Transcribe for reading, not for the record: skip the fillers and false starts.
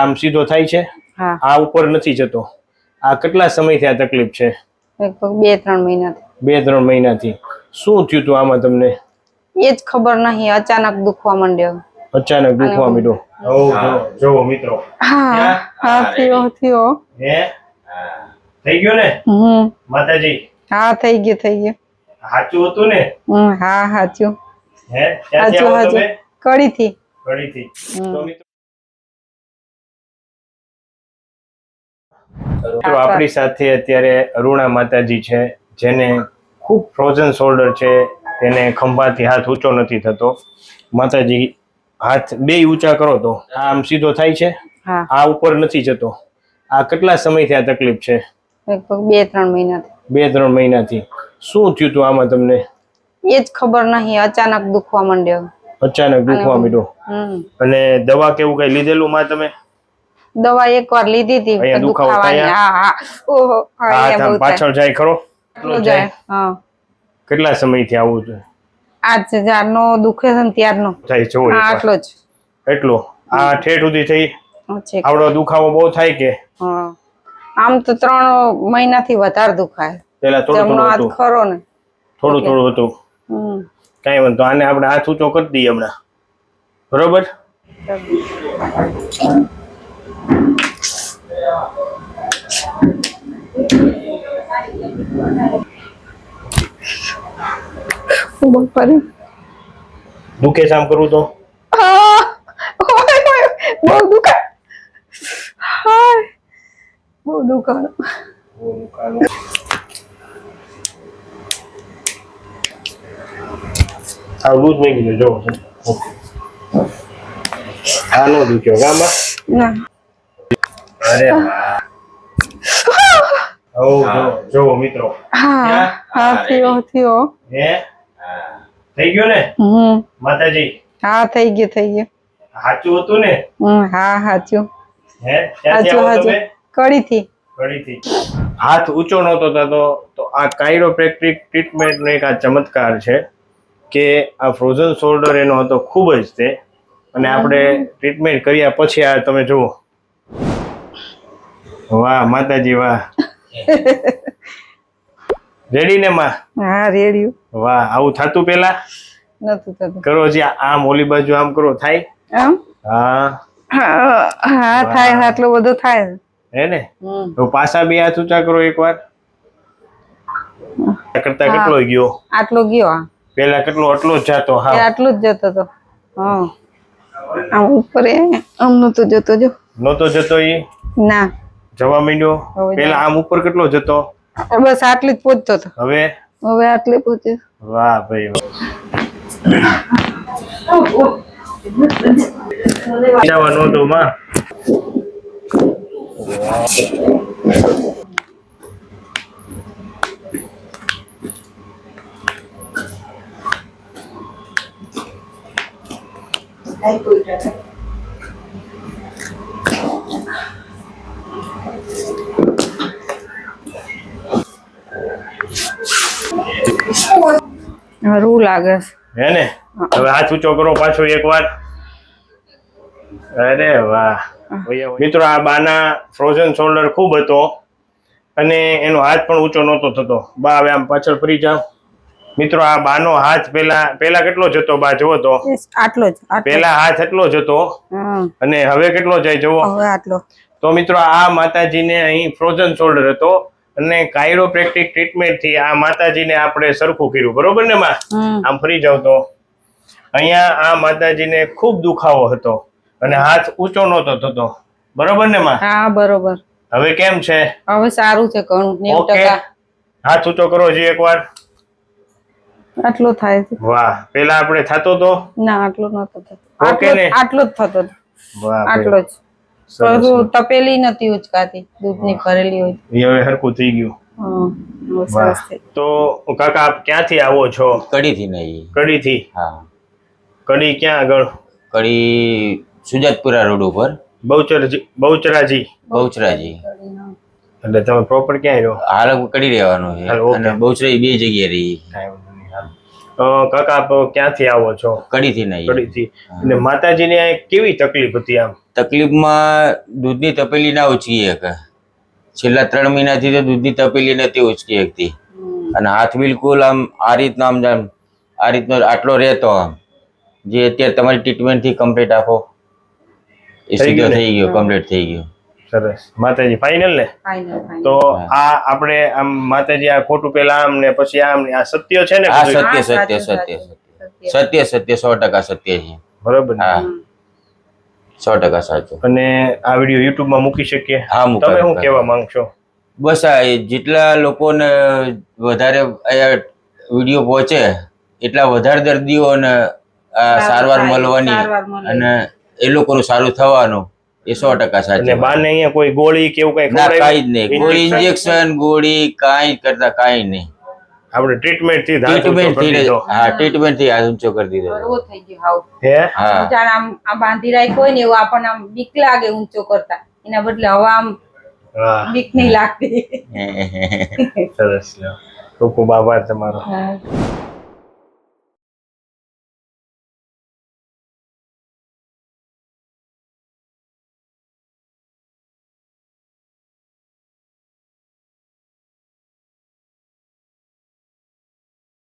આમ સીધો થાય છે? હા. આ ઉપર નથી જતો. આ કેટલા સમયથી આ તકલીફ છે? લગભગ 2-3 મહિનાથી. 2-3 મહિનાથી. શું થયું તું આમાં તમને? એ જ ખબર નહીં, અચાનક દુખવા માંડ્યો. અચાનક દુખવા માંડ્યો. જોવો મિત્રો. હા થયો. હે થઈ ગયો ને માતાજી? હા થઈ ગયું. સાચું હતું ને? હા સાચું. હે ક્યાંથી આવો તમે? કડીથી. તો મિત્રો આપણી સાથે અત્યારે અરુણા માતાજી છે, જેને ખૂબ ફ્રોઝન શોલ્ડર છે. તેને ખંભાથી હાથ ઊંચો નથી થતો. માતાજી હાથ બે ઊંચા કરો તો આમ સીધો થાય છે? આ ઉપર નથી જતો. આ કેટલા સમયથી આ તકલીફ છે? લગભગ 2-3 મહિનાથી. 2-3 મહિનાથી. શું થયું તું આમાં તમને? એ જ ખબર નહીં, અચાનક દુખવા માંડ્યો. અચાનક દુખવા માંડ્યો. અને દવા કેવું કઈ લીધેલું માં તમે? દવા એકવાર લીધી હતી દુખાવાની. હા પાછળ જાય ખરો? જાય. હા. કેટલા સમયથી આવું છે? આજ જારનો દુખે છે ને ત્યારનો થાય જોવો. આટલો જ. એટલો? આ ઠેઠ સુધી થઈ? આવડો દુખાવો બહુ થાય કે? હા. આમ તો 3 મહિનાથી વધારે દુખાય. પેલા થોડું હાથ ખરો ને થોડું હતું. કઈ વાંધો. આને આપણે હાથ ઊંચો કરી દઈએ હમણાં, બરોબર? દુખે છે આમ કરવું તો? બહુ દુખાય. આવું જ નહીં જો. આ નો દુખ્યો ગામમાં? ના. અરે જોવો મિત્રો. હા થયો. હે થઈ ગયો ને માતાજી? હા થઈ ગયું. સાચું હતું ને? હા સાચું. હે ક્યાંથી આવો તમે? કડીથી. હાથ ઊંચો નહોતો થતો. તો આ કાયરોપ્રેક્ટિક ટ્રીટમેન્ટ નો એક આ ચમત્કાર છે કે આ ફ્રોઝન શોલ્ડર એનો હતો ખૂબ જ તે, અને આપણે ટ્રીટમેન્ટ કર્યા પછી આ તમે જુઓ. વાહ માતાજી વાહ. રેડી ને માં? હા રેડી. વાહ. આવું થતું પેલા નતું થતું? કરો જી આમ ઓલી બાજુ આમ કરો. થાય? આમ? હા થાય. આટલું બધું થાય હે ને? તો પાછા બે હાથ ઊંચા કરો એકવાર. કરતા કેટલો ગયો? આટલો ગયો. પેલા કેટલો? આટલો જ જતો? હા આટલું જ જતો હતો. આમ ઉપર આમ નતો જતો. નતો જતો? ઈ ના જવા માંડ્યો. પેલા આમ ઉપર કેટલો જતો? બસ આટલી જ પહોંચતો હતો. હવે આટલી પહોંચે. વાહ ભાઈ જવાનું હતું માં. રૂ લાગે હે ને? હવે હાથ ઊંચો કરો પાછો એકવાર. અરે વાહ મિત્રો. આ બાના ફ્રોઝન શોલ્ડર ખૂબ હતો અને એનો હાથ પણ ઊંચો નહોતો થતો. બા હવે આમ પાછળ ફરી જાવ મિત્રો. આ બાનો હાથ પેલા કેટલો જતો બા જુઓ તો? આટલો જ. પેલા હાથ એટલો જ હતો અને હવે કેટલો જાય જુઓ. હવે આટલો. તો મિત્રો આ માતાજીને અહીં ફ્રોઝન શોલ્ડર હતો અને કાયરોપ્રેક્ટિક ટ્રીટમેન્ટ થી આ માતાજીને આપણે સરખું કર્યું, બરોબર ને માં? આમ ફરી જાવ તો અહીંયા આ માતાજીને ખૂબ દુખાવો હતો અને હાથ ઊંચો નહોતો થતો, બરોબર ને માં? હા બરોબર. હવે કેમ છે? હવે સારું છે ઘણું. 90%. હાથ ઊંચો કરો જી એકવાર. આટલો થાય છે. વાહ. પેલા આપણે થતો તો? ના આટલો નતો થતો. ઓકે ને? આટલો જ થતો. વાહ આટલો જ. તપેલી નથી ઉચકાતી, દૂધની ભરેલી હોય. હવે હરખું થઈ ગયું. તો કાકા આપ ક્યાંથી આવો છો? કડીથી નહીં. કડીથી? હા. કડી ક્યાં આગળ? કડી સુજાતપુરા રોડ ઉપર. બહુચરાજી. એટલે તમે પ્રોપર ક્યાં રહ્યો? હાલ કડી રહેવાનું છે અને બહુચરાજી બે જગ્યાએ રહી. કાકા આપ ક્યાંથી આવો છો? કડીથી નહીં. કડીથી. અને માતાજીને કેવી તકલીફ હતી આમ? તકલીફમાં દૂધની તપેલી ના ઉચકી શકે. છેલ્લા 3 મહિનાથી તો દૂધની તપેલી નથી ઉચકી શકતી. અને હાથ બિલકુલ આમ આ રીતનો આટલો રહેતો આમ, જે અત્યારે તમારી ટ્રીટમેન્ટથી કમ્પ્લીટ આખો એ સીધો થઈ ગયો, કમ્પ્લીટ થઈ ગયો. સરસ. માતાજી ફાઇનલ ને? ફાઇનલ તો આ આપણે આમ માતાજી આ ખોટું પેલા આમ ને પછી આમ ને આ સત્ય છે ને આ બધું? સત્ય 100% સત્ય છે. બરોબર ને? હા 100% સાચું. અને આ વિડીયો YouTube માં મૂકી શકીએ? હા, મુકાય, તમે શું મુકાય. કહેવા માંગશો? બસ આ જેટલા લોકોને વધારે વિડીયો પહોંચે એટલા વધારે દર્દીઓને સારવાર મળવાની અને એ લોકોનું સારું થવાનું એ 100% અને સાચું. બાને અહીંયા કોઈ ગોળી કે એવું કઈ ના, ખવડાવ્યું? કાંઈ જ નહીં. કોઈ ઇન્જેક્શન ગોળી કાંઈ કરતા કાંઈ નહીં. આપણે ટ્રીટમેન્ટ થી ધાત ઊંચો ટ્રીટમેન્ટ કરી થી દીધો. હા ટ્રીટમેન્ટ થી હાથ ઊંચો કરી દીધો. બરોબર થઈ ગયું હાવ. હે? હા જાણે આમ બાંધી રાખ્યો હોય ને એવું આપણને આમ બીક લાગે ઊંચો કરતા, એના બદલે હવે આમ વાહ, બીક નહીં લાગતી. સરસ. ખૂબ ખૂબ આભાર તમારો. હા.